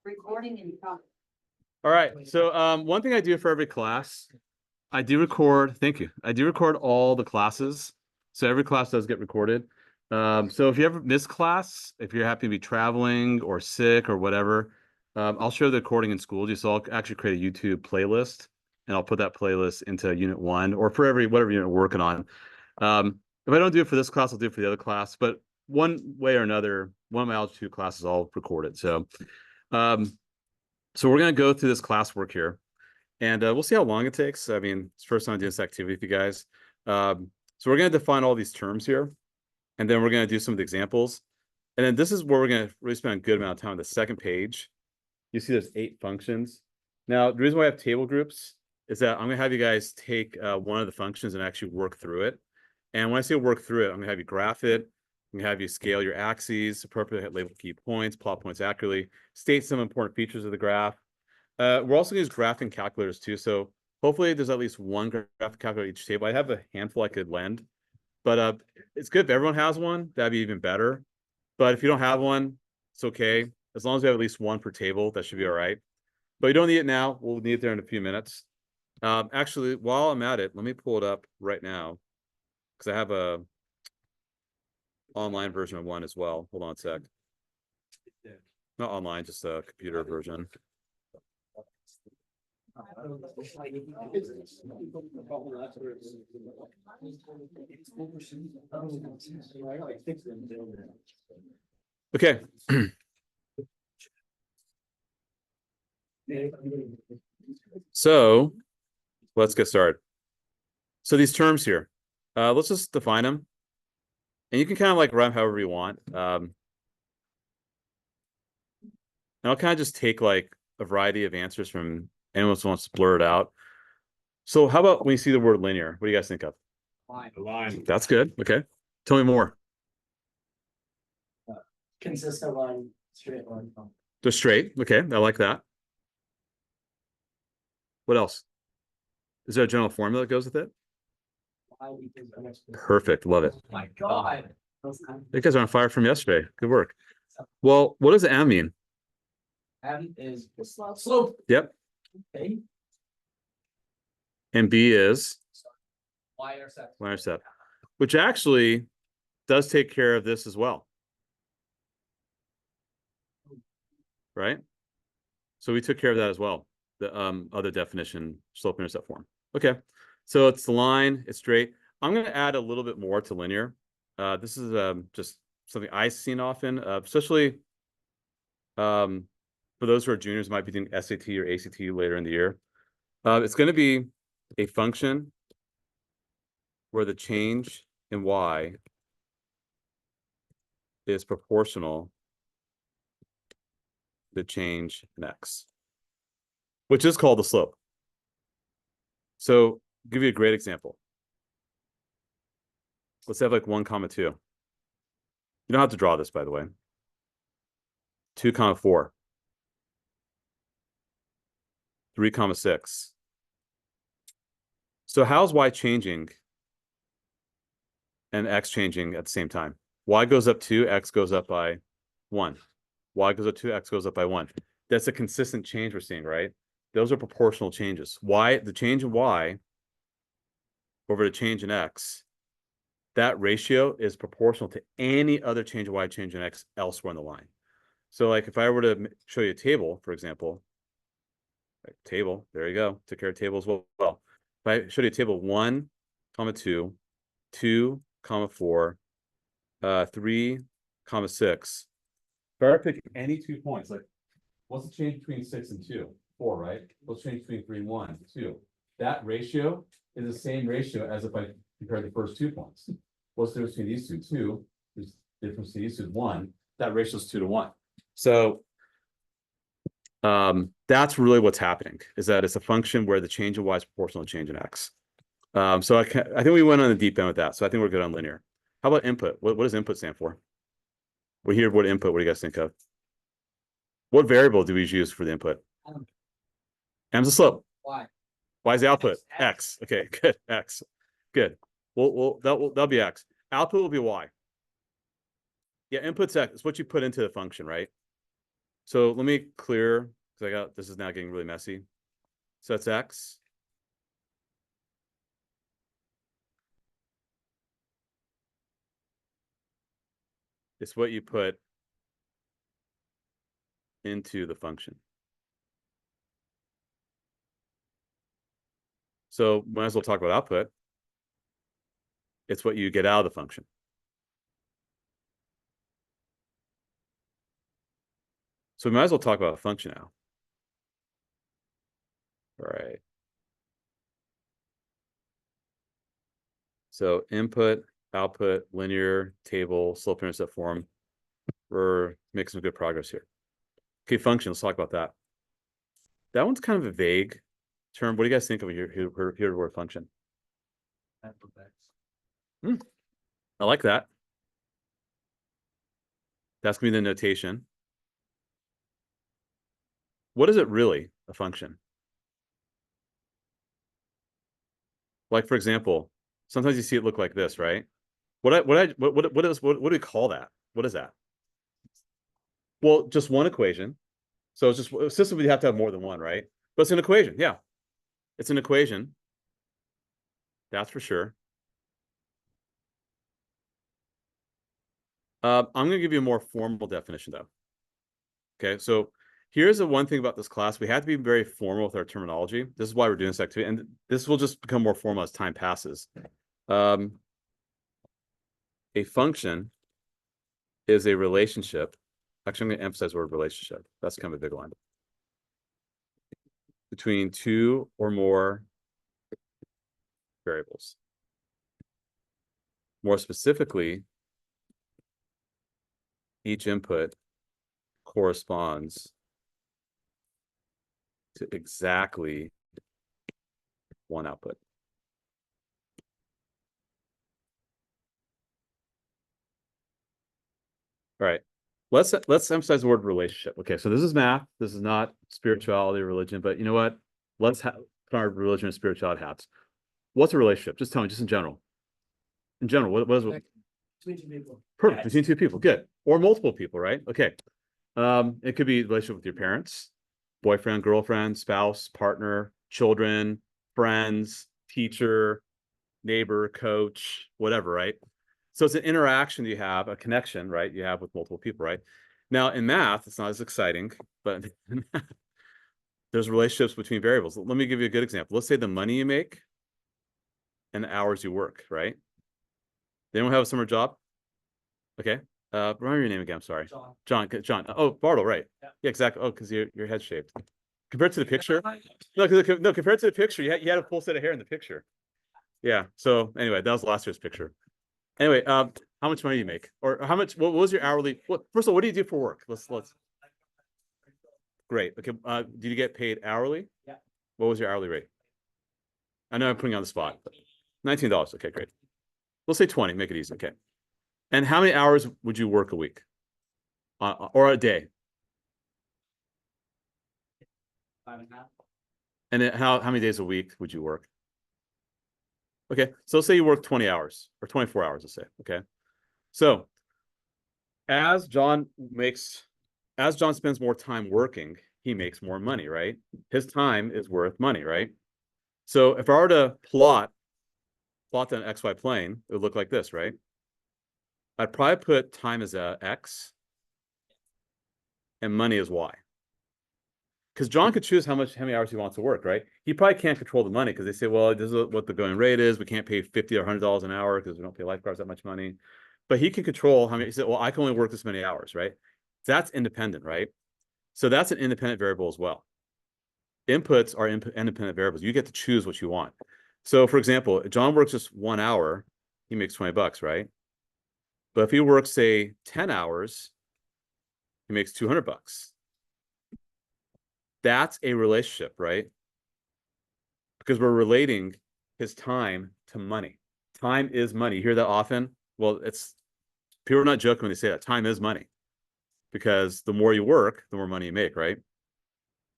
Recording in progress. All right. So one thing I do for every class, I do record. Thank you. I do record all the classes. So every class does get recorded. So if you ever miss class, if you're happy to be traveling or sick or whatever, I'll share the recording in school. So I'll actually create a YouTube playlist, and I'll put that playlist into Unit 1 or for whatever unit we're working on. If I don't do it for this class, I'll do it for the other class. But one way or another, one of my Algebra 2 classes I'll record it. So we're going to go through this classwork here, and we'll see how long it takes. I mean, it's the first time I'm doing this activity with you guys. So we're going to define all these terms here, and then we're going to do some of the examples. And then this is where we're going to really spend a good amount of time on the second page. You see there's 8 functions. Now, the reason why I have table groups is that I'm going to have you guys take one of the functions and actually work through it. And when I say work through it, I'm going to have you graph it. I'm going to have you scale your axes, appropriately label key points, plot points accurately, state some important features of the graph. We're also going to use graphing calculators too. So hopefully there's at least one graphic calculator each table. I have a handful I could lend, but it's good if everyone has one. That'd be even better. But if you don't have one, it's okay. As long as we have at least one per table, that should be all right. But you don't need it now. We'll need it there in a few minutes. Actually, while I'm at it, let me pull it up right now because I have a online version of one as well. Hold on a sec. Not online, just a computer version. Okay. So let's get started. So these terms here, let's just define them. And you can kind of like run however you want. And I'll kind of just take like a variety of answers from anyone who wants to blur it out. So how about when you see the word linear? What do you guys think of? Line. That's good. Okay. Tell me more. Consistent line, straight line. Just straight. Okay. I like that. What else? Is there a general formula that goes with it? Perfect. Love it. Oh my God. You guys are on fire from yesterday. Good work. Well, what does M mean? M is slope. Yep. Okay. And B is Y-intercept. y-intercept, which actually does take care of this as well. Right? So we took care of that as well. The other definition, slope intercept form. Okay. So it's the line, it's straight. I'm going to add a little bit more to linear. This is just something I've seen often, especially for those who are juniors, might be doing SAT or ACT later in the year. It's going to be a function where the change in y is proportional to the change in x, which is called the slope. So I'll give you a great example. Let's have like 1, 2. You don't have to draw this, by the way. 2, 4. 3, 6. So how's y changing and x changing at the same time? Y goes up 2, x goes up by 1. Y goes up 2, x goes up by 1. That's a consistent change we're seeing, right? Those are proportional changes. The change in y over the change in x, that ratio is proportional to any other change in y, change in x elsewhere on the line. So like if I were to show you a table, for example, table, there you go, took care of table as well. If I showed you a table 1, 2, 2, 4, 3, 6. If I were to pick any 2 points, like what's the change between 6 and 2? 4, right? What's the change between 3 and 1? 2. That ratio is the same ratio as if I compare the first 2 points. What's the difference between these two? 2. There's the difference between these two is 1. That ratio is 2 to 1. So that's really what's happening, is that it's a function where the change in y is proportional to change in x. So I think we went on the deep end with that. So I think we're good on linear. How about input? What does input stand for? We hear what input. What do you guys think of? What variable do we use for the input? M's the slope. Y. Y is the output. X. Okay, good. X. Good. That'll be X. Output will be Y. Yeah, input's X. It's what you put into the function, right? So let me clear, because this is now getting really messy. So that's x. It's what you put into the function. So might as well talk about output. It's what you get out of the function. So we might as well talk about a function now. All right. So input, output, linear, table, slope-intercept form. We're making some good progress here. Okay, function, let's talk about that. That one's kind of a vague term. What do you guys think of here the word function? I like that. That's gonna be the notation. What is it really, a function? Like, for example, sometimes you see it look like this, right? What do we call that? What is that? Well, just one equation. So it's just a system, you have to have more than one, right? But it's an equation. Yeah, it's an equation. That's for sure. I'm going to give you a more formal definition, though. Okay, so here's the one thing about this class. We have to be very formal with our terminology. This is why we're doing this activity. And this will just become more formal as time passes. A function is a relationship. Actually, I'm going to emphasize the word relationship. That's kind of a big one. Between two or more variables. More specifically, each input corresponds to exactly one output. All right. Let's emphasize the word relationship. Okay, so this is math. This is not spirituality or religion, but you know what? Let's put our religion and spirituality hats. What's a relationship? Just tell me, just in general. In general, what is it? Between two people. Perfect. Between two people. Good. Or multiple people, right? Okay. It could be a relationship with your parents, boyfriend, girlfriend, spouse, partner, children, friends, teacher, neighbor, coach, whatever, right? So it's an interaction you have, a connection, right? You have with multiple people, right? Now in math, it's not as exciting, but there's relationships between variables. Let me give you a good example. Let's say the money you make and the hours you work, right? They don't have a summer job. Okay. Remember your name again. I'm sorry. John. Oh, Bartle, right. Yeah, exactly. Oh, because your head's shaped. Compared to the picture. No, compared to the picture, you had a full set of hair in the picture. Yeah. So anyway, that was last year's picture. Anyway, how much money do you make? Or how much, what was your hourly? First of all, what do you do for work? Let's great. Okay. Did you get paid hourly? Yeah. What was your hourly rate? I know I'm putting you on the spot. $19. Okay, great. Let's say 20, make it easy. Okay. And how many hours would you work a week? Or a day? 5.5. And then how many days a week would you work? Okay, so let's say you work 20 hours or 24 hours, let's say. Okay. So as John spends more time working, he makes more money, right? His time is worth money, right? So if I were to plot the XY plane, it would look like this, right? I'd probably put time as a X and money as Y. Because John could choose how many hours he wants to work, right? He probably can't control the money because they say, well, this is what the going rate is. We can't pay $50 or $100 an hour because we don't pay lifeguards that much money. But he can control how many. He said, well, I can only work this many hours, right? That's independent, right? So that's an independent variable as well. Inputs are independent variables. You get to choose what you want. So, for example, if John works just 1 hour, he makes $20, right? But if he works, say, 10 hours, he makes $200. That's a relationship, right? Because we're relating his time to money. Time is money. You hear that often? Well, people are not joking when they say that. Time is money. Because the more you work, the more money you make, right?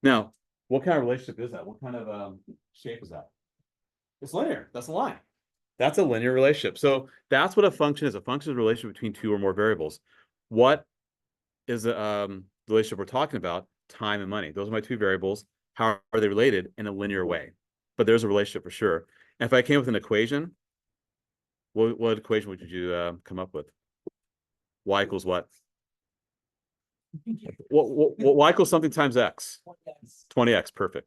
Now, what kind of relationship is that? What kind of shape is that? It's linear. That's a line. That's a linear relationship. So that's what a function is. A function is a relationship between two or more variables. What is the relationship we're talking about, time and money. Those are my two variables. How are they related in a linear way? But there's a relationship for sure. And if I came with an equation, what equation would you come up with? Y equals what? Y equals something times x. 20x, perfect.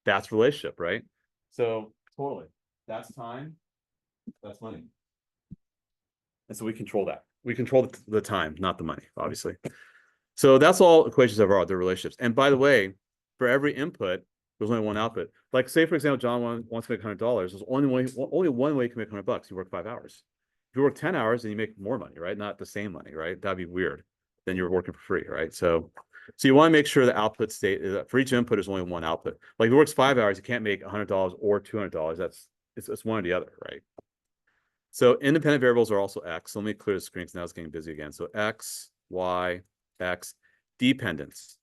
That's relationship, right? So totally. That's time. That's money. And so we control that. We control the time, not the money, obviously. So that's all equations ever are, they're relationships. And by the way, for every input, there's only one output. Like say, for example, John wants to make $100. There's only one way you can make $100. You work 5 hours. If you work 10 hours, then you make more money, right? Not the same money, right? That'd be weird. Then you're working for free, right? So you want to make sure the output state is that for each input, there's only one output. Like if it works 5 hours, you can't make $100 or $200. It's one or the other, right? So independent variables are also x. So let me clear the screen because now it's getting busy again. So x, y, x, dependence.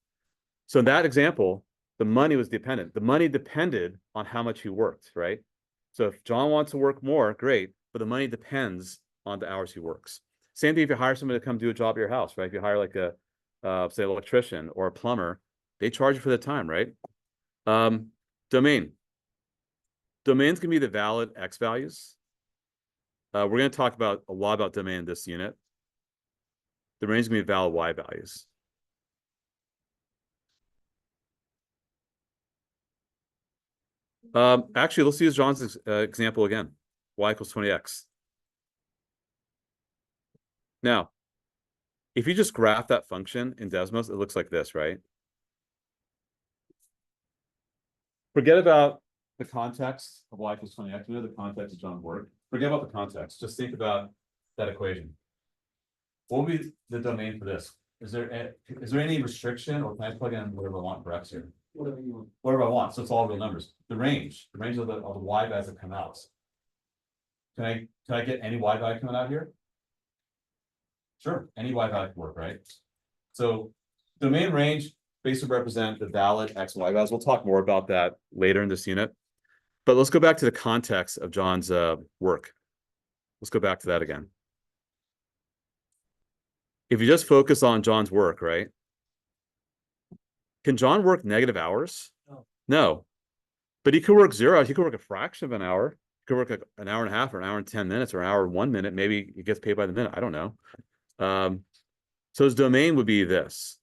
So in that example, the money was dependent. The money depended on how much he worked, right? So if John wants to work more, great, but the money depends on the hours he works. Same thing if you hire somebody to come do a job at your house, right? If you hire like a, say, electrician or a plumber, they charge you for the time, right? Domain. Domains can be the valid x values. We're going to talk about a lot about domain in this unit. The range is going to be valid y values. Actually, let's use John's example again. Y equals 20x. Now, if you just graph that function in Desmos, it looks like this, right? Forget about the context of y equals 20x. We know the context of John's work. Forget about the context. Just think about that equation. What would be the domain for this? Is there any restriction, or can I plug in whatever I want for x here? Whatever you want. Whatever I want. So it's all real numbers. The range of the y values that come out. Can I get any y value coming out here? Sure, any y value can work, right? So domain range basically represent the valid x and y values. We'll talk more about that later in this unit. But let's go back to the context of John's work. Let's go back to that again. If you just focus on John's work, right? Can John work negative hours? No. No. But he could work 0 hours. He could work a fraction of an hour. He could work like an hour and a half or an hour and 10 minutes or an hour and 1 minute. Maybe he gets paid by the minute. I don't know. So his domain would be this.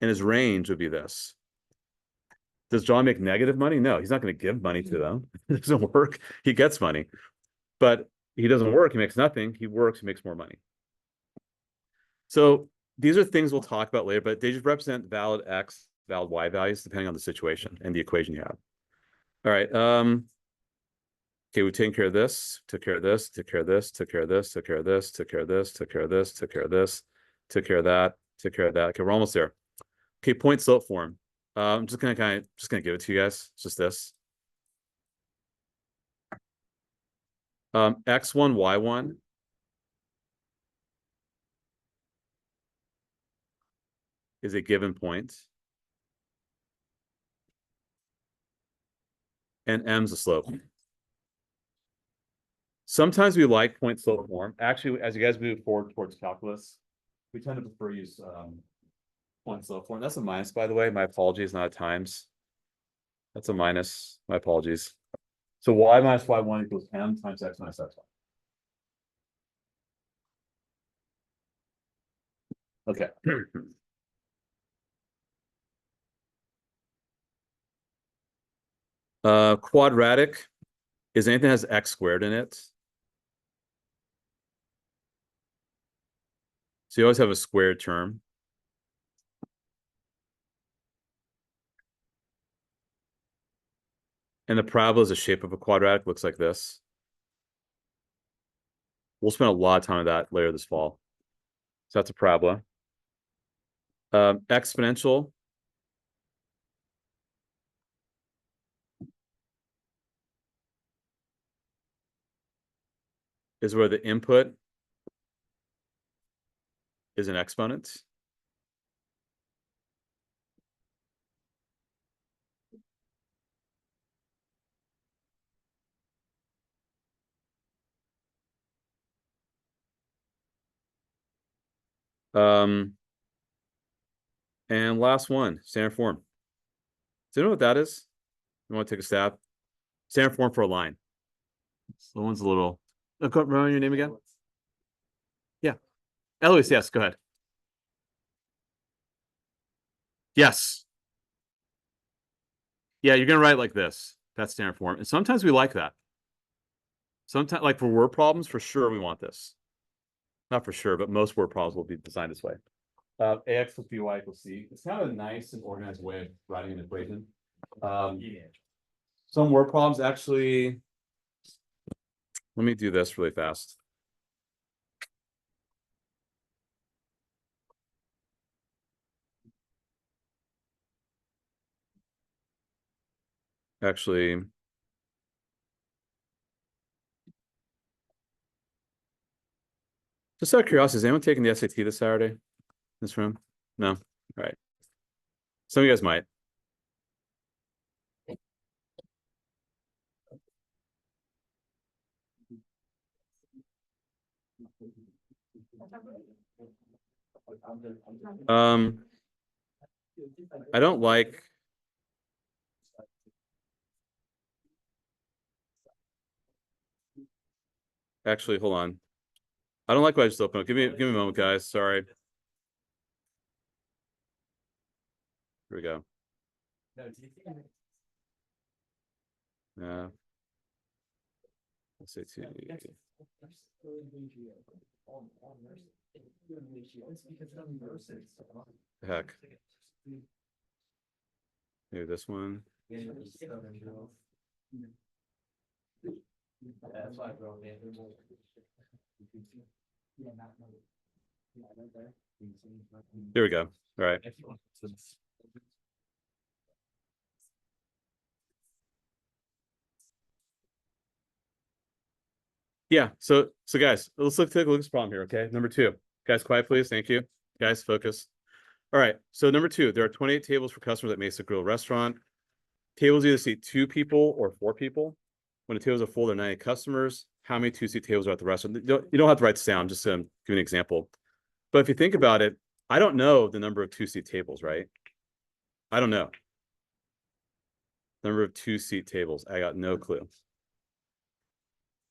And his range would be this. Does John make negative money? No, he's not going to give money to them. It doesn't work. He gets money. But he doesn't work. He makes nothing. He works. He makes more money. So these are things we'll talk about later, but they just represent valid x, valid y values, depending on the situation and the equation you have. All right. Okay, we've taken care of this, took care of this, took care of this, took care of this, took care of this, took care of this, took care of this, took care of this, took care of that, took care of that. Okay, we're almost there. Okay, point slope form. I'm just gonna give it to you guys. It's just this. X1, Y1 is a given point, and M's a slope. Sometimes we like point slope form. Actually, as you guys move forward towards calculus, we tend to prefer use point slope form. That's a minus, by the way. My apologies, not a times. That's a minus. My apologies. So y minus y1 equals m times x minus x1. Okay. Quadratic is anything that has x squared in it. So you always have a squared term. And the parabola is the shape of a quadratic, looks like this. We'll spend a lot of time on that later this fall. So that's a parabola. Exponential is where the input is an exponent. And last one, standard form. Do you know what that is? You want to take a stab? Standard form for a line. So one's a little. Remember your name again? Yeah. Eloise, yes, go ahead. Yes. Yeah, you're gonna write like this. That's standard form. And sometimes we like that. Sometimes, like for word problems, for sure we want this. Not for sure, but most word problems will be designed this way. AX plus BY equals C. It's kind of a nice and organized way of writing an equation. Some word problems actually. Let me do this really fast. Actually, just out of curiosity, is anyone taking the SAT this Saturday in this room? No? All right. Some of you guys might. I don't like. Actually, hold on. I don't like what I just opened up. Give me a moment, guys. Sorry. Here we go. SAT. Heck. Maybe this one. Here we go. All right. Yeah. So guys, let's take a look at this problem here. Okay. Number 2. Guys, quiet, please. Thank you. Guys, focus. All right. So number 2, there are 28 tables for customers at Mesa Grill Restaurant. Tables either seat 2 people or 4 people. When the tables are full, there are 90 customers. How many 2-seat tables are at the restaurant? You don't have to write this down, just to give you an example. But if you think about it, I don't know the number of 2-seat tables, right? I don't know. Number of 2-seat tables. I got no clue.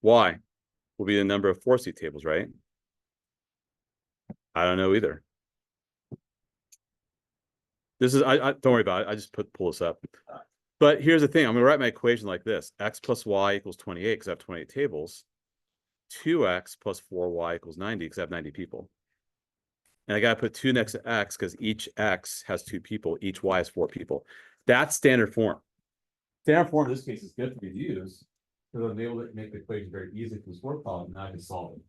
Why? Will be the number of 4-seat tables, right? I don't know either. This is I don't worry about it. I just pull this up. But here's the thing. I'm gonna write my equation like this: x plus y equals 28 because I have 28 tables. 2x plus 4y equals 90 because I have 90 people. And I gotta put 2 next to x because each x has 2 people, each y has 4 people. That's standard form. Standard form in this case is good for me to use because I'm able to make the equation very easy for this word problem, and I can solve it.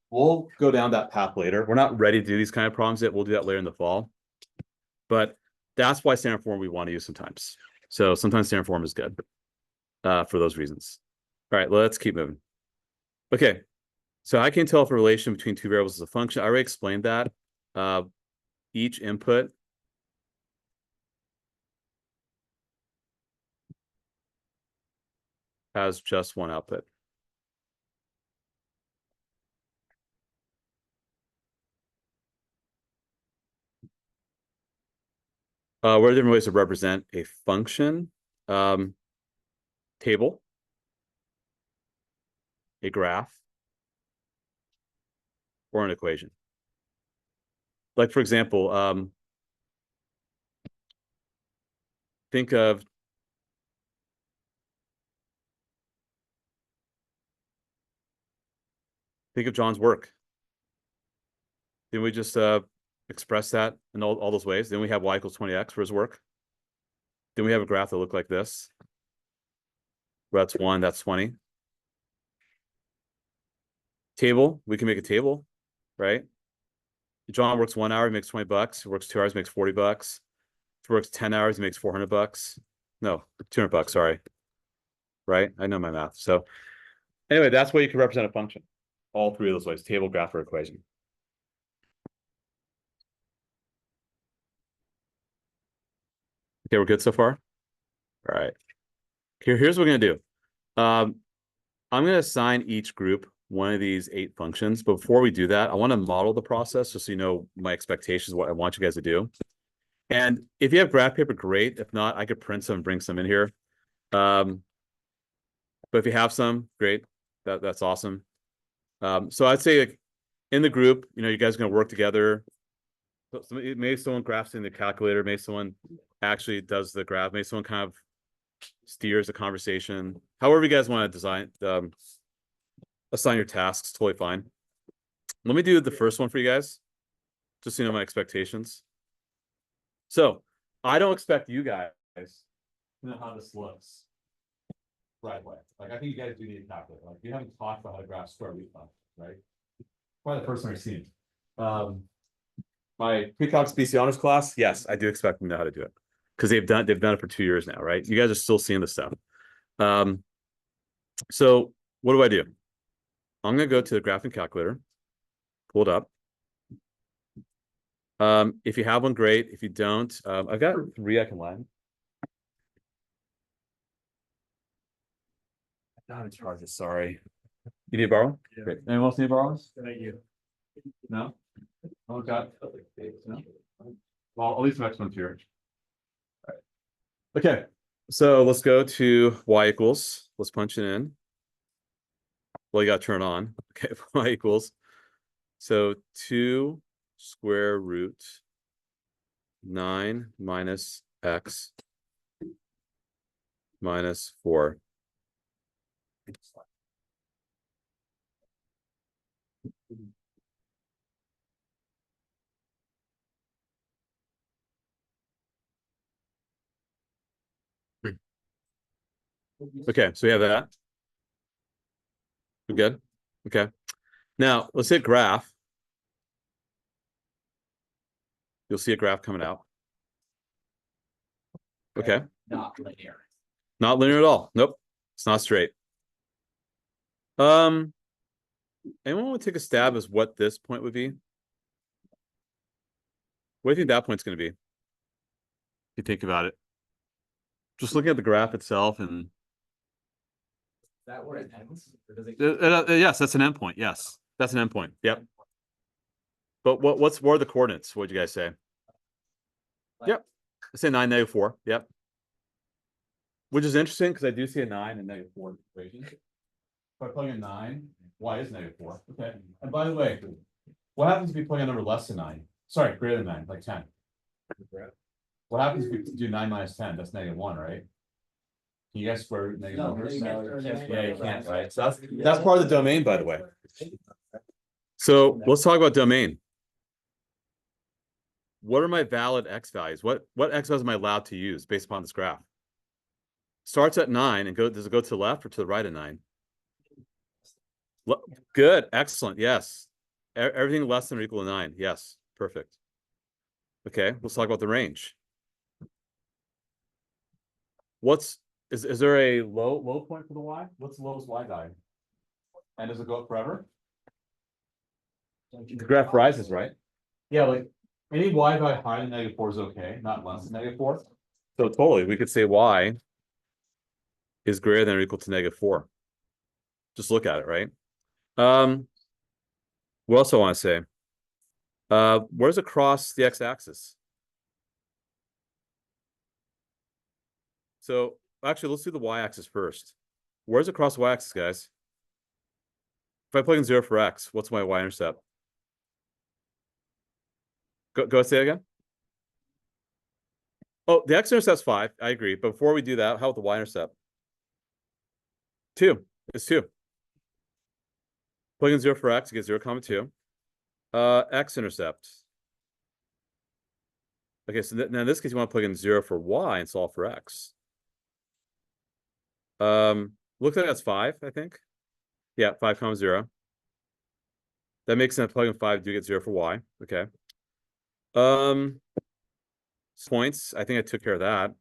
We'll go down that path later. We're not ready to do these kind of problems yet. We'll do that later in the fall. But that's why standard form we want to use sometimes. So sometimes standard form is good for those reasons. All right, let's keep moving. Okay, so I can tell if a relation between 2 variables is a function. I already explained that. Each input has just one output. What are different ways to represent a function? Table, a graph, or an equation. Like, for example, think of John's work. Didn't we just express that in all those ways? Then we have y equals 20x for his work. Then we have a graph that looked like this. That's 1, that's 20. Table, we can make a table, right? John works 1 hour, he makes $20. He works 2 hours, he makes $40. If he works 10 hours, he makes $400. No, $200, sorry. Right? I know my math. So anyway, that's why you can represent a function. All 3 of those ways: table, graph, or equation. Okay, we're good so far? All right. Here's what we're gonna do. I'm gonna assign each group one of these 8 functions. But before we do that, I want to model the process just so you know my expectations, what I want you guys to do. And if you have graph paper, great. If not, I could print some and bring some in here. But if you have some, great. That's awesome. So I'd say like in the group, you guys are gonna work together. So maybe someone graphs in the calculator, maybe someone actually does the graph, maybe someone kind of steers the conversation. However you guys want to design assign your tasks, totally fine. Let me do the first one for you guys, just so you know my expectations. So I don't expect you guys to know how this looks right away. Like I think you guys do need to calculate. Like we haven't talked about how to graph square root functions, right? Probably the first one I've seen. My pre-calc BC honors class, yes, I do expect them to know how to do it because they've done it for 2 years now, right? You guys are still seeing this stuff. So what do? I'm gonna go to the graphing calculator, pull it up. If you have one, great. If you don't, I've got 3 I can lend. Not in charge. Sorry. You need to borrow? Yeah. Great. Anyone else need to borrow? Thank you. No? Oh, God. No? Well, I'll leave some next ones here. All right. Okay. So let's go to y equals. Let's punch it in. Well, you got to turn on. Okay. Y equals. So 2 square root 9 minus x minus 4. Okay, so we have that. We're good. Okay. Now let's hit graph. You'll see a graph coming out. Okay. Not linear. Not linear at all. Nope. It's not straight. Anyone want to take a stab as what this point would be? What do you think that point's going to be? If you think about it. Just looking at the graph itself and That where it ends? Or does it? yes, that's an endpoint. Yes. That's an endpoint. Yep. But what are the coordinates? What'd you guys say? Yep. I say 9, -4. Yep. Which is interesting because I do see a 9 and -4 equation. If I plug in 9, y is -4. Okay. And by the way, what happens if you plug a number less than 9? Sorry, greater than 9, like 10. What happens if we do 9 minus 10? That's -1, right? Can you guys square root negative No, numbers? you can't. Yeah, you can't, right? So that's part of the domain, by the way. So let's talk about domain. What are my valid x values? What x values am I allowed to use based upon this graph? Starts at 9 and does it go to the left or to the right of 9? Good, excellent, yes. Everything less than or equal to 9, yes, perfect. Okay, let's talk about the range. Is there a low point for the y? What's the lowest y value? And does it go up forever? The graph rises, right? Yeah, like any y value higher than -4 is okay, not less than -4. So totally, we could say y is greater than or equal to -4. Just look at it, right? What else do I want to say? Where's across the x-axis? So actually, let's do the y-axis first. Where's across the y-axis, guys? If I plug in 0 for x, what's my y-intercept? Go say it again. Oh, the x-intercept's 5. I agree. But before we do that, how about the y-intercept? 2. It's 2. Plug in 0 for x, you get 0, 2. X-intercept. Okay, so now in this case, you want to plug in 0 for y and solve for x. Looks like that's 5, I think. Yeah, 5, 0. That makes sense. Plug in 5, do get 0 for y. Okay. Points. I think I took care of that.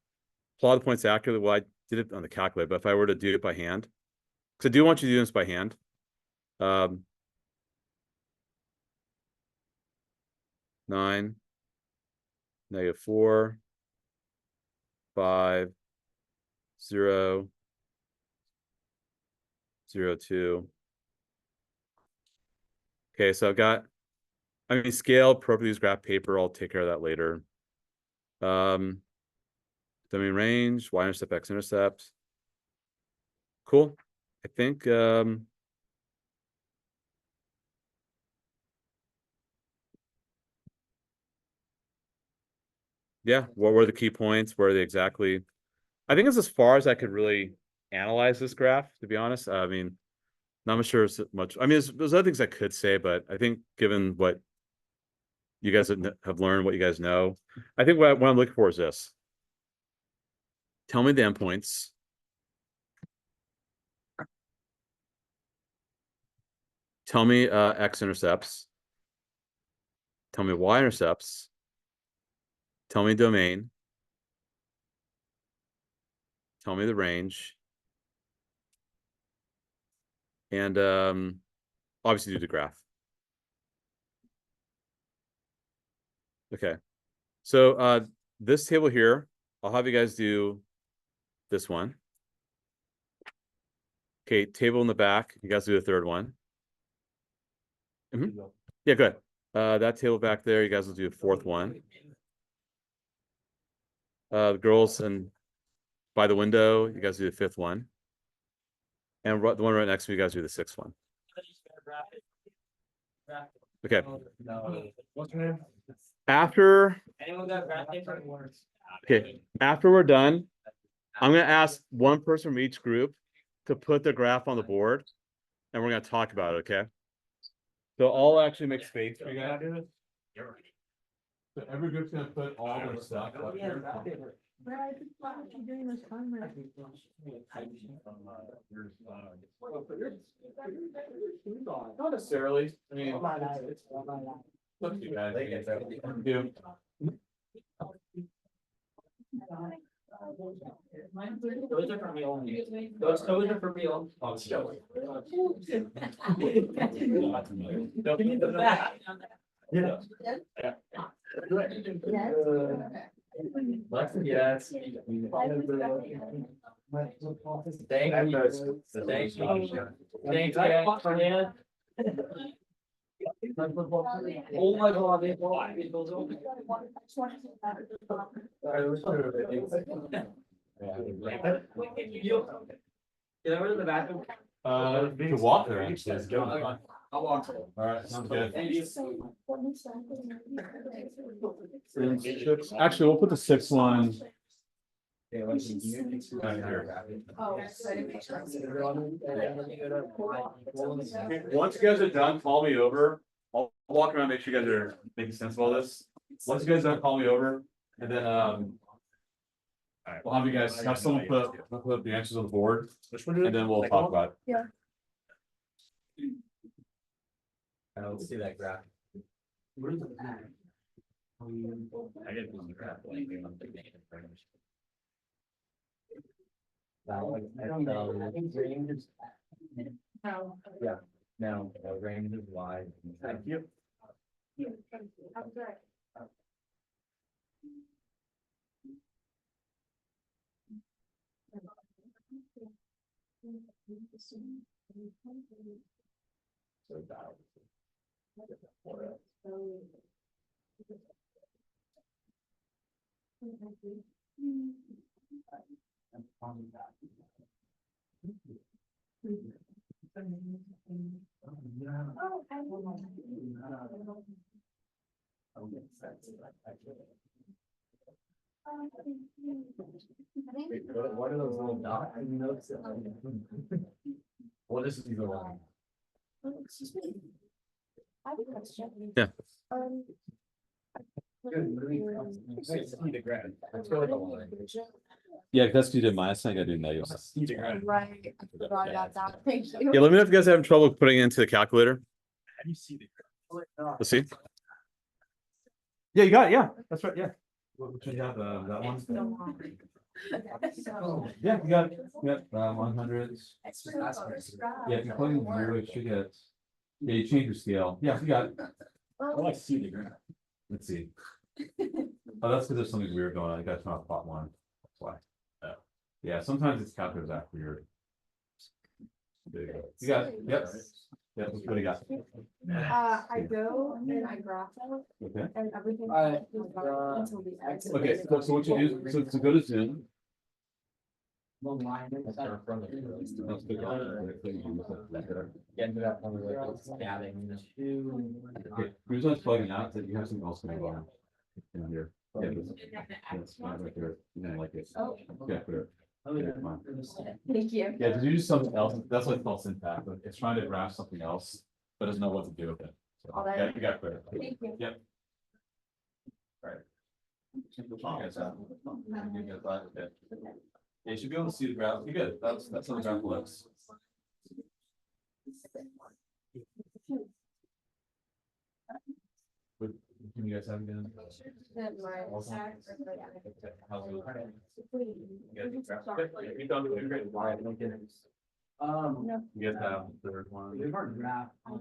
Plot the points accurately. Well, I did it on the calculator, but if I were to do it by hand, because I do want you to do this by hand. 9, -4, 5, 0, 0, 2. Okay, so I've got, scale, appropriately use graph paper. I'll take care of that later. Domain range, y-intercept, x-intercept. Cool. I think yeah, what were the key points? Where are they exactly? I think it's as far as I could really analyze this graph, to be honest. I mean, not sure it's much. I mean, there's other things I could say, but I think given what you guys have learned, what you guys know, I think what I'm looking for is this. Tell me the endpoints. Tell me x-intercepts. Tell me y-intercepts. Tell me domain. Tell me the range. And obviously do the graph. Okay. So this table here, I'll have you guys do this one. Okay, table in the back, you guys do the third one. Yeah, good. That table back there, you guys will do the fourth one. The girls and by the window, you guys do the fifth one. And the one right next to you guys do the sixth one. Okay. After we're done, I'm gonna ask one person from each group to put the graph on the board, and we're gonna talk about it. Okay. So I'll actually make space for you guys. So every group's gonna put all their stuff up here. Not necessarily. I mean, it's up to you guys. Do. Those are for me only. Those are for me only. Give me the back. Yeah. Yes. Thanks. Oh my God. Can I go to the bathroom? You can walk there. I'll walk. All right, sounds good. Thank you. Actually, we'll put the sixth one. Once you guys are done, call me over. I'll walk around, make sure you guys are making sense of all this. Once you guys are done, call me over, and then we'll have you guys have someone put up the answers on the board, and then we'll talk about it. Yeah. Let's see that graph. Where's the back? I didn't want the graph. Yeah, no, the range is wide. Thank you. So that. What are those little dots? I didn't notice it. What is the line? Excuse me. I have a question. Yeah. Let's go with the line. Yeah, that's you did mine. I gotta do negative. Right, I forgot about that. Thank you. Yeah, let me know if you guys are having trouble putting it into the calculator. How do you see the Let's see. Yeah, you got it. Yeah, that's right. Yeah. Which one you have? That one. Yeah, you got it. Yeah, 100s. Yeah, if you plug in zero, you should get. Yeah, you change your scale. Yeah, you got it. Oh, I see the graph. Let's see. Oh, that's because there's something weird going on. You got to turn off plot one. That's why. Oh. Yeah, sometimes it's calculated that weird. There you go. You got it. Yep. Yeah, what do you got? I go and I graph out Okay. and everything. Alright, Until the end. Okay, so what you do, so go to Zoom. Get into that point where it's scabbing. Okay, here's what's plugging out, that you have something else going on. In here. Yeah, that's fine right there. You know, like it. Oh. Yeah, put it. Yeah, come on. Thank you. Yeah, because you do something else, that's what it's called syntax, but it's trying to graph something else, but doesn't know what to do with it. So, All right. yeah, you got clear. Thank you. Yep. Right. Yeah, you should be able to see the graph, you good, that's how the graph looks. What, can you guys have again? Then my Awesome. tax- How's it look? We don't do it great. Why? I don't get it. You guys have the third one? We've heard graph. Yeah,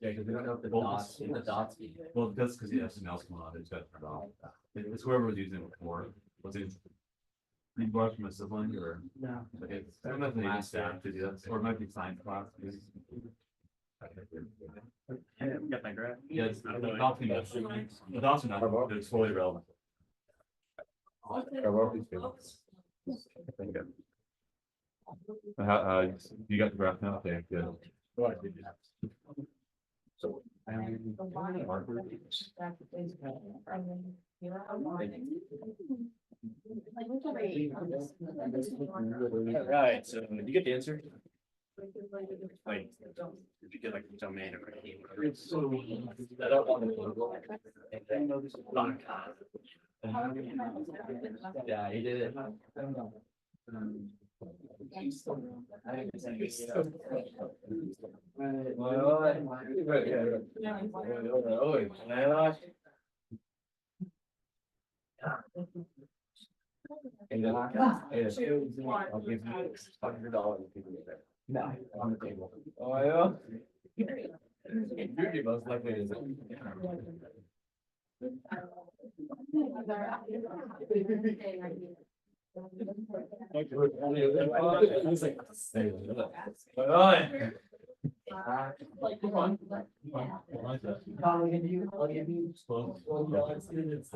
because we don't know if the dots. Well, that's because he has something else going on, it's got turned off. It's whoever was using it before, was it? You bought from a sibling or? No. Okay, I don't know if they use staff to do that, or it might be science class. Got my graph. Yeah, it's, the dots are not, they're totally relevant. You got the graph now, okay, good. So. Alright, so did you get the answer? Like, did you get like the domain or? I don't want to. Yeah, he did it. And then I'll give you $100. No, on the table. Oh, yeah. You're most likely to. Come on.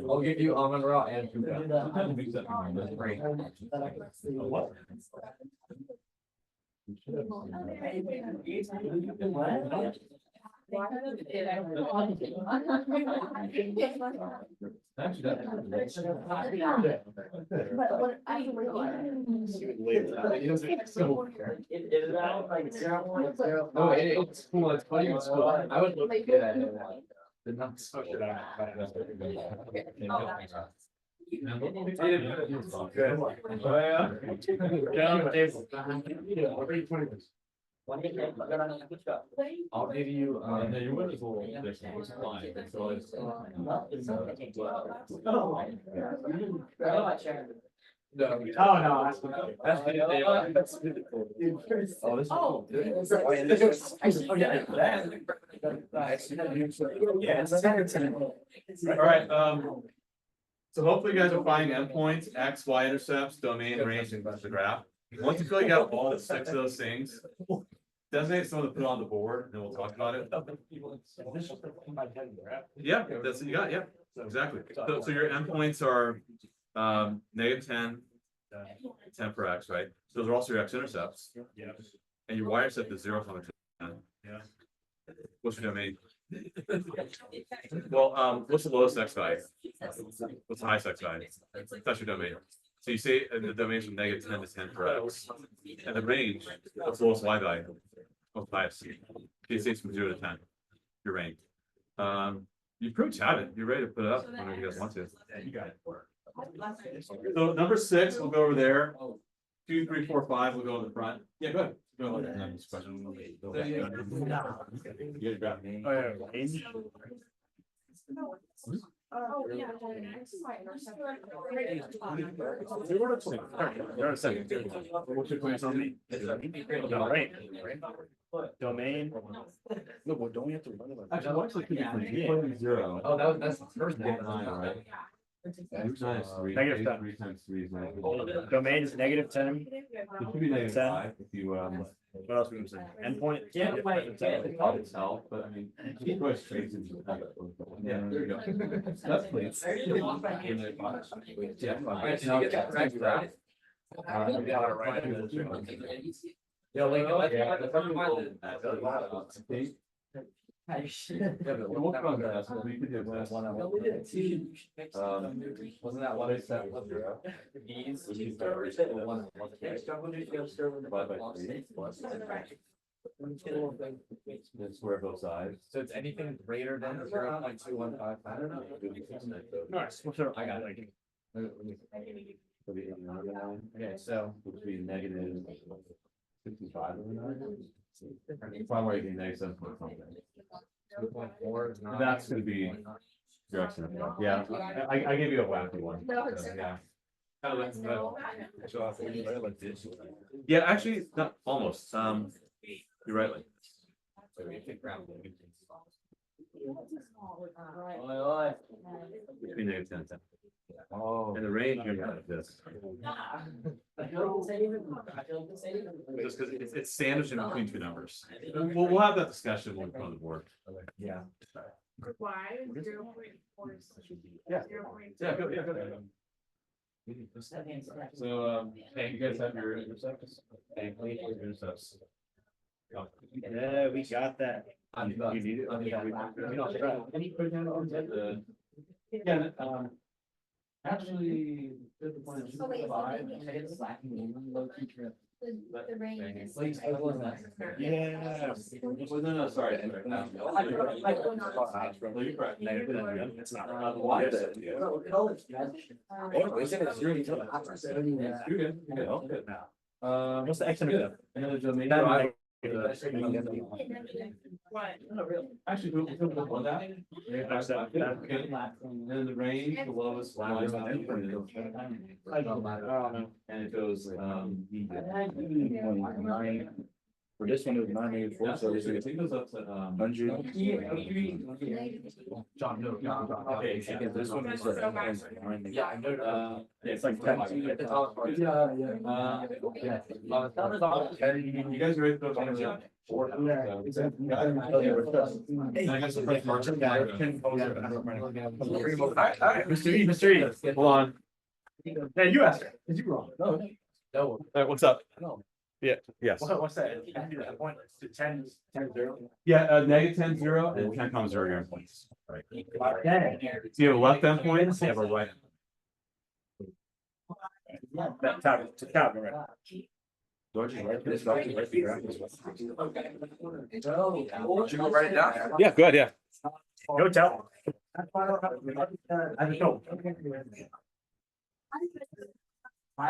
I'll give you almond raw and what? But what I No, it's cool, it's funny, it's cool. I would look at it. The nuts. I'll give you, No, you're with the this was fine, so it's. No. Oh, no, that's Oh, this is cool. All right, so hopefully you guys are finding endpoints, X, Y intercepts, domain, range, and the graph. Once you feel you got all 6 of those things, designate someone to put on the board, and then we'll talk about it. Yeah, that's what you got, yeah, exactly. So your endpoints are -10, 10 for X, right? Those are also your X intercepts. Yeah. And your Y intercept is 0, 10. Yeah. What's your domain? Well, what's the lowest X value? What's the highest X value? That's your domain. So you say the domain is from -10 to 10 for X. And the range, what's the lowest Y value? What's the highest? You say it's from 0 to 10, your range. You pretty much have it. You're ready to put it up whenever you guys want to. You got it. So number 6, we'll go over there. 2, 3, 4, 5, we'll go in the front. Yeah, go ahead. Go ahead. You guys grab me. Oh, yeah. Oh, yeah. What's your plan on me? Domain. No, but don't we have to run it? Actually, what actually could be funny, you put in 0. Oh, that's the first thing. Right? Three times three. Negative 10. 3 times 3 is negative. Domain is negative 10. It should be negative 10. 5 if you What else we gonna say? Endpoint. Yeah, it's called itself, but I mean, it goes straight into. Yeah, there you go. That's please. Yeah. Alright, so you get that right. Yeah, like, We'll work on that, so we could do this. Wasn't that what I said? The square both sides. So it's anything greater than 0.215. I don't know. Nice. What's up? I got it. So the 89, Okay, so. which would be negative 55. Probably negative 7 point something. 2.4 is not. That's gonna be direction. Yeah, I gave you a wacky one. Yeah. Yeah, actually, not almost. You're right. Like, between negative 10 and 10. Oh. And the range you're like this. Just because it's sandwiched in between two numbers. We'll have that discussion when we're on the board. Yeah. Why 0.4? Yeah. Yeah, go, yeah, go. So, hey, you guys have your intercepts? Hey, please, your intercepts. Yeah, we got that. You need it? Yeah, actually. Oh, wait, the rain is. Yeah. Well, no, sorry. It's not. What's the X under that? What? Actually, we'll put that. And then the range, the lowest line. And it goes, For this one, it was 984, so this I is think it goes up to, 100. John, no, okay, yeah, This one is. Yeah, I know. It's like 10. You guys ready to go? Mr. E, Hold on. Hey, you asked her. Did you wrong? No. No. What's up? No. Yeah, yes. What's that? 10, 0. Yeah, negative 10, 0, and 10 comes 0 here. So you have a left endpoint, you have a right. That tab, to tab, right? George is right, this right, right, figure out this one. Should we write it down? Yeah, good, yeah. Go tell. I just don't. My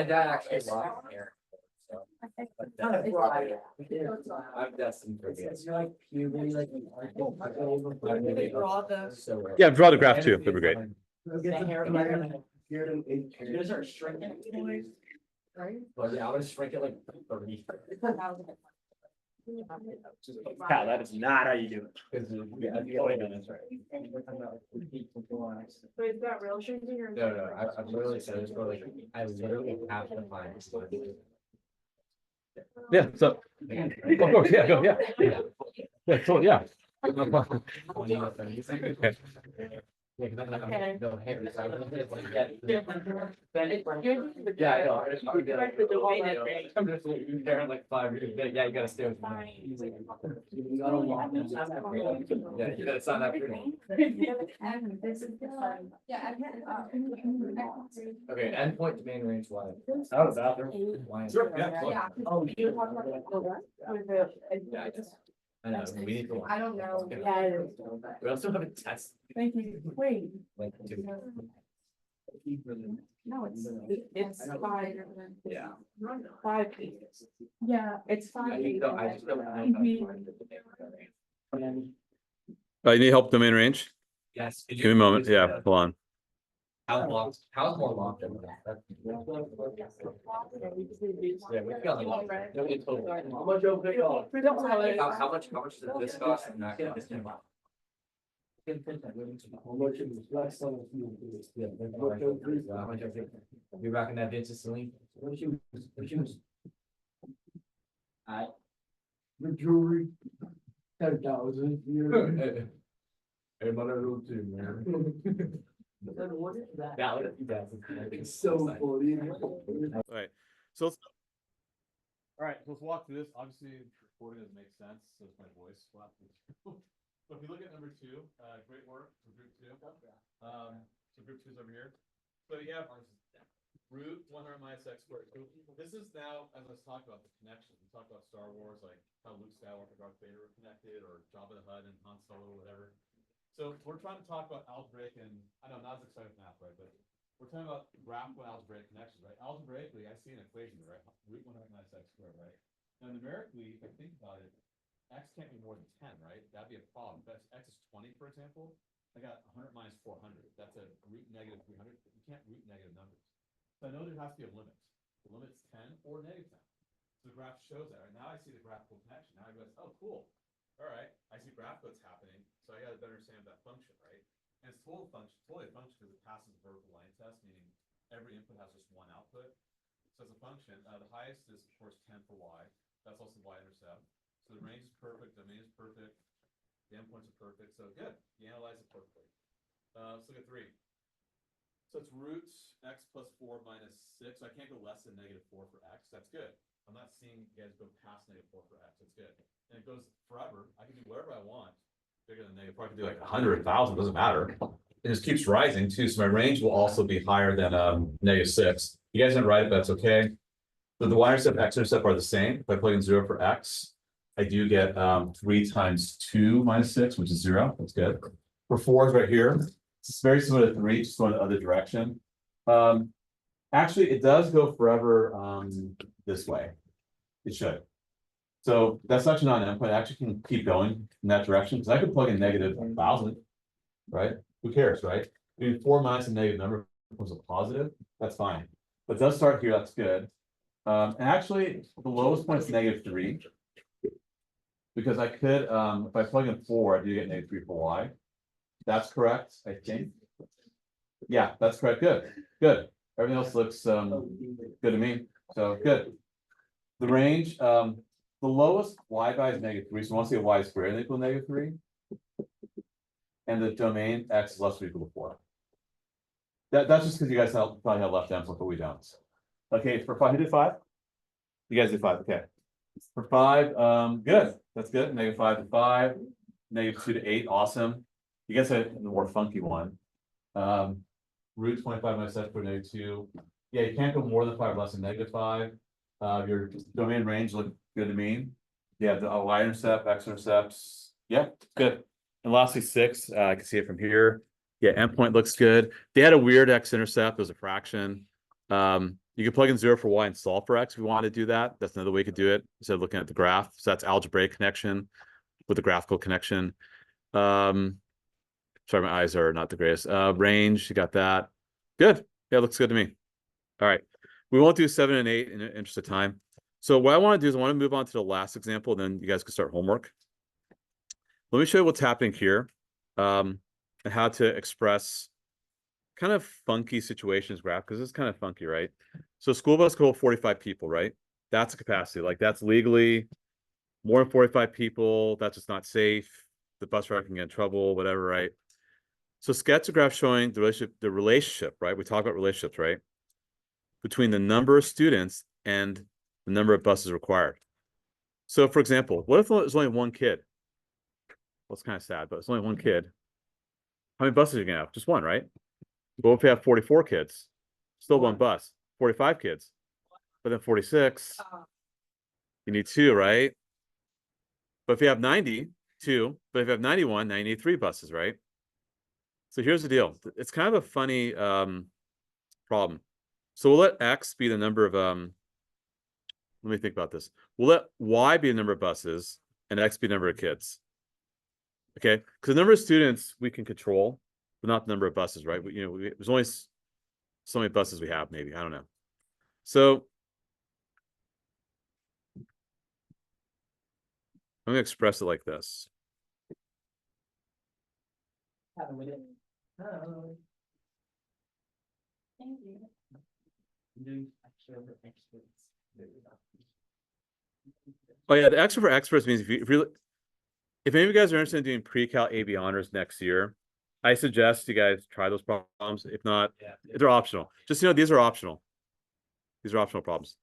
dad actually lost here. I'm destined for this. Yeah, draw the graph too, that'd be great. You're gonna start shrinking. Well, yeah, I'm gonna shrink it like 30. Cal, that is not how you do it. So is that real shrinking or? No, I literally said it's for like, I literally have to find this one. Yeah, so, of course, yeah, go, yeah. Yeah, totally, yeah. Yeah, 'cause I'm Okay. no hair. So I was just like, yeah. You're doing the. Yeah, I know. I just- You correct the domain at range. I'm just like, you're there in like 5 years. Yeah, you gotta stay with me. Yeah, you gotta sign that for me. Okay, endpoint domain range wide. Out of the bathroom. Wide. Sure, yeah. Oh, you talk about Yeah, I just- I know, we need to. I don't know. We also have a test. Thank you. Wait. Like, two. No, it's 5. Yeah. 5 pages. Yeah, it's 5. I just don't know. You need help domain range? Yes. Give me a moment, yeah, hold on. How's more locked in that? Yeah, we got like. How much, how much did this cost and that cost? You're rocking that vintage Celine. What shoes? What shoes? Alright. The jewelry. 10,000. Hey, my little too, man. It's so funny. All right. So let's, all right, let's walk through this. Obviously, recording doesn't make sense, so it's my voice. So if you look at number two, great work for group two. So group two is over here. So you have root 100 minus x squared. So this is now, as I was talking about the connections, we talked about Star Wars, like how Luke Skywalker and Darth Vader were connected, or Jabba the Hutt and Han Solo, or whatever. So we're trying to talk about algebraic, and I know not as excited with math, right? But we're talking about graphical algebraic connections, right? Algebraically, I see an equation, right? Root 100 minus x squared, right? Now numerically, if I think about it, x can't be more than 10, right? That'd be a problem. If x is 20, for example, I got 100 minus 400. That's a root negative 300. You can't root negative numbers. So I know there has to be a limit. The limit's 10 or negative 10. So the graph shows that. Right now I see the graphical connection. Now I go, oh, cool. All right, I see graph what's happening. So I got to better understand that function, right? And it's totally a function because it passes the vertical line test, meaning every input has just one output. So it's a function. The highest is, of course, 10 for y. That's also y-intercept. So the range is perfect, domain is perfect, the endpoints are perfect. So good, you analyze it perfectly. Let's look at 3. So it's root x plus 4 minus 6. So I can't go less than negative 4 for x. That's good. I'm not seeing you guys go past negative 4 for x. That's good. And it goes forever. I can do whatever I want. Bigger than negative 4. I can do like 100, 1,000. Doesn't matter. It just keeps rising too. So my range will also be higher than negative 6. You guys didn't write it, but that's okay. So the y-intercept, x-intercept are the same. If I plug in 0 for x, I do get 3 times 2 minus 6, which is 0. That's good. For 4 is right here. It's very similar to 3, just going the other direction. Actually, it does go forever this way. It should. So that's actually not an endpoint. It actually can keep going in that direction. Because I could plug in negative 1,000, right? Who cares, right? I mean, 4 minus a negative number becomes a positive. That's fine. But it does start here. That's good. And actually, the lowest point is negative 3. Because I could, if I plug in 4, I do get negative 3 for y. That's correct, I think. Yeah, that's correct. Good. Good. Everything else looks good to me. So good. The range, the lowest y by is negative 3. So I want to see a y squared and equal to negative 3. And the domain x is less or equal to 4. That's just because you guys probably have left ends, but we don't. Okay, for 5, who did 5? You guys did 5, okay. For 5, good. That's good. Negative 5 to 5, negative 2 to 8, awesome. You guys had the more funky one. Root 25 minus x for negative 2. Yeah, you can't go more than 5 or less than negative 5. Your domain range looked good to me. Yeah, the y-intercept, x-intercepts. Yeah, good. And lastly, 6. I can see it from here. Yeah, endpoint looks good. They had a weird x-intercept. It was a fraction. You can plug in 0 for y and solve for x if you want to do that. That's another way you could do it instead of looking at the graph. So that's algebraic connection with the graphical connection. Sorry, my eyes are not the greatest. Range, you got that. Good. Yeah, looks good to me. All right. We won't do 7 and 8 in the interest of time. So what I want to do is I want to move on to the last example, then you guys can start homework. Let me show you what's happening here, and how to express kind of funky situations graph, because it's kind of funky, right? So school bus could hold 45 people, right? That's a capacity. Like that's legally more than 45 people. That's just not safe. The bus driver can get in trouble, whatever, right? So sketch a graph showing the relationship, right? We talk about relationships, right? Between the number of students and the number of buses required. So for example, what if there's only one kid? Well, it's kind of sad, but it's only one kid. How many buses are you gonna have? Just one, right? But if you have 44 kids, still one bus. 45 kids, but then 46, you need 2, right? But if you have 90, 2, but if you have 91, now you need 3 buses, right? So here's the deal. It's kind of a funny problem. So we'll let x be the number of let me think about this. We'll let y be the number of buses and x be the number of kids. Okay, because the number of students we can control, but not the number of buses, right? There's only so many buses we have, maybe. I don't know. So I'm gonna express it like this. Have a minute. Oh. Thank you. Doing extra for experts. There we go. Oh yeah, the extra for experts means if any of you guys are interested in doing pre-cal AB honors next year, I suggest you guys try those problems. If not, Yeah. they're optional. Just these are optional. These are optional problems.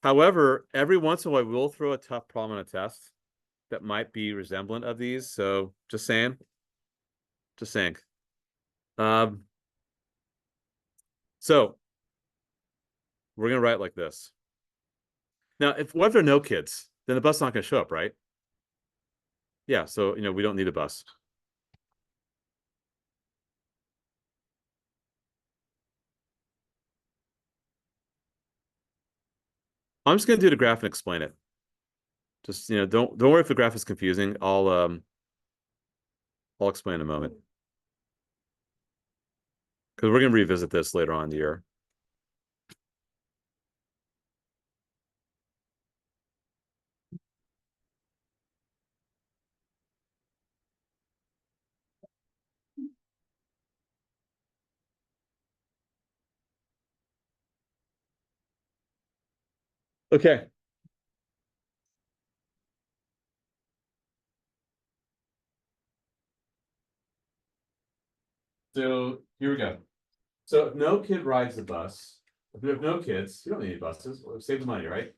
However, every once in a while we'll throw a tough problem on a test that might be resemblant of these. So just saying. Just saying. So we're gonna write like this. Now, what if there are no kids? Then the bus is not gonna show up, right? Yeah, so we don't need a bus. I'm just gonna do the graph and explain it. Just don't worry if the graph is confusing. I'll explain in a moment. Because we're gonna revisit this later on in the year. Okay. So here we go. So if no kid rides the bus, if you have no kids, you don't need any buses. Save the money, right?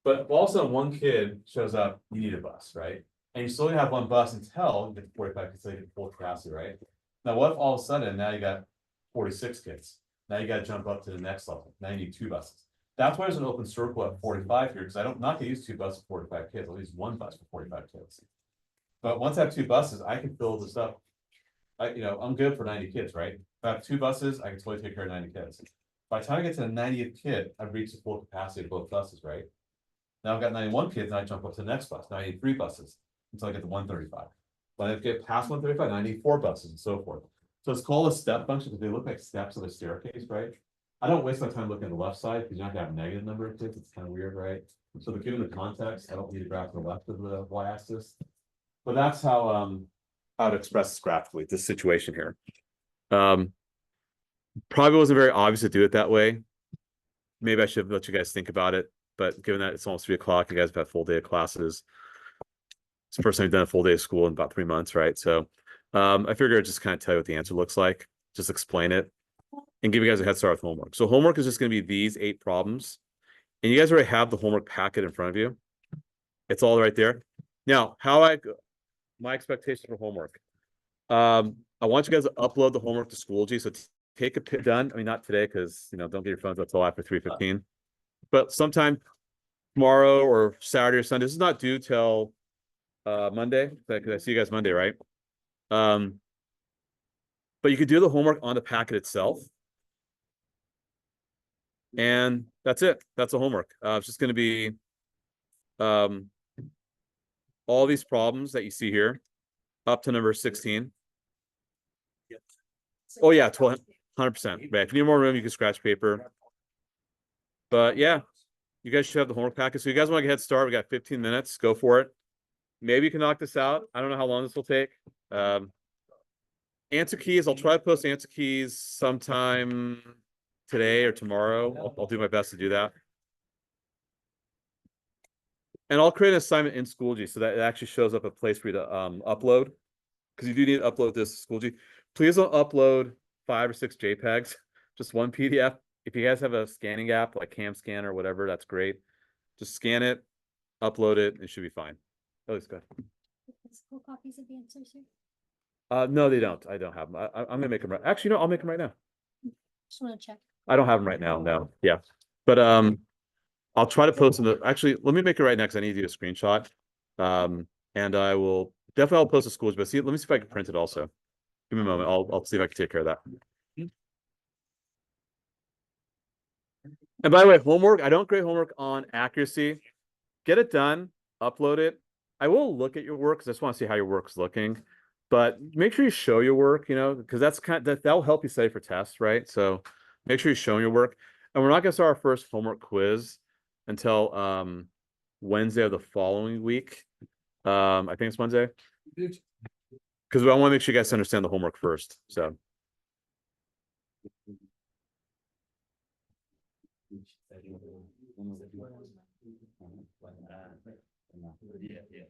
But if all of a sudden one kid shows up, you need a bus, right? And you still only have one bus until you get to 45 kids, so you get full capacity, right? Now, what if all of a sudden now you got 46 kids? Now you got to jump up to the next level. Now you need 2 buses. That's why there's an open circle at 45 here, because I'm not gonna use 2 buses for 45 kids. I'll use 1 bus for 45 kids. But once I have 2 buses, I can fill this up. I'm good for 90 kids, right? If I have 2 buses, I can totally take care of 90 kids. By the time I get to the 90th kid, I've reached the full capacity of both buses, right? Now I've got 91 kids, and I jump up to the next bus. Now I need 3 buses until I get to 135. When I get past 135, I need 4 buses and so forth. So it's called a step function because they look like steps of a staircase, right? I don't waste my time looking at the left side because you're not gonna have a negative number of kids. It's kind of weird, right? So given the context, I don't need to graph to the left of the y-axis. But that's how to express this graphically, this situation here. Probably wasn't very obvious to do it that way. Maybe I should let you guys think about it. But given that it's almost 3 o'clock, you guys have had a full day of classes. It's the first time you've done a full day of school in about 3 months, right? So I figured I'd just kind of tell you what the answer looks like, just explain it, and give you guys a head start with homework. So homework is just going to be these 8 problems. And you guys already have the homework packet in front of you. It's all right there. Now, my expectation for homework. I want you guys to upload the homework to Schoology. So take a pic done. I mean, not today, because don't get your phones until after 3:15. But sometime tomorrow or Saturday or Sunday. This is not due till Monday, because I see you guys Monday, right? But you could do the homework on the packet itself. And that's it. That's the homework. It's just going to be all these problems that you see here up to number 16. Oh yeah, 100%. Right. If you need more room, you can scratch paper. But yeah, you guys should have the homework packet. So you guys want to get a head start? We got 15 minutes. Go for it. Maybe you can knock this out. I don't know how long this will take. Answer keys. I'll try to post answer keys sometime today or tomorrow. I'll do my best to do that. And I'll create an assignment in Schoology so that it actually shows up a place for you to upload. Because you do need to upload this to Schoology. Please don't upload 5 or 6 JPEGs, just 1 PDF. If you guys have a scanning app like CamScan or whatever, that's great. Just scan it, upload it, it should be fine. At least good. Physical copies of the answers here. No, they don't. I don't have them. I'm gonna make them right. Actually, no, I'll make them right now. Just want to check. I don't have them right now. No, yeah, but I'll try to post them. Actually, let me make it right now because I need to do a screenshot. And I will definitely I'll post the schools. But let me see if I can print it also. Give me a moment. I'll see if I can take care of that. And by the way, homework. I don't grade homework on accuracy. Get it done. Upload it. I will look at your work because I just want to see how your work's looking. But make sure you show your work, because that's that'll help you study for tests, right? So make sure you're showing your work. And we're not gonna start our first homework quiz until Wednesday of the following week. I think it's Wednesday. because I want to make sure you guys understand the homework first, so. Yeah, yeah.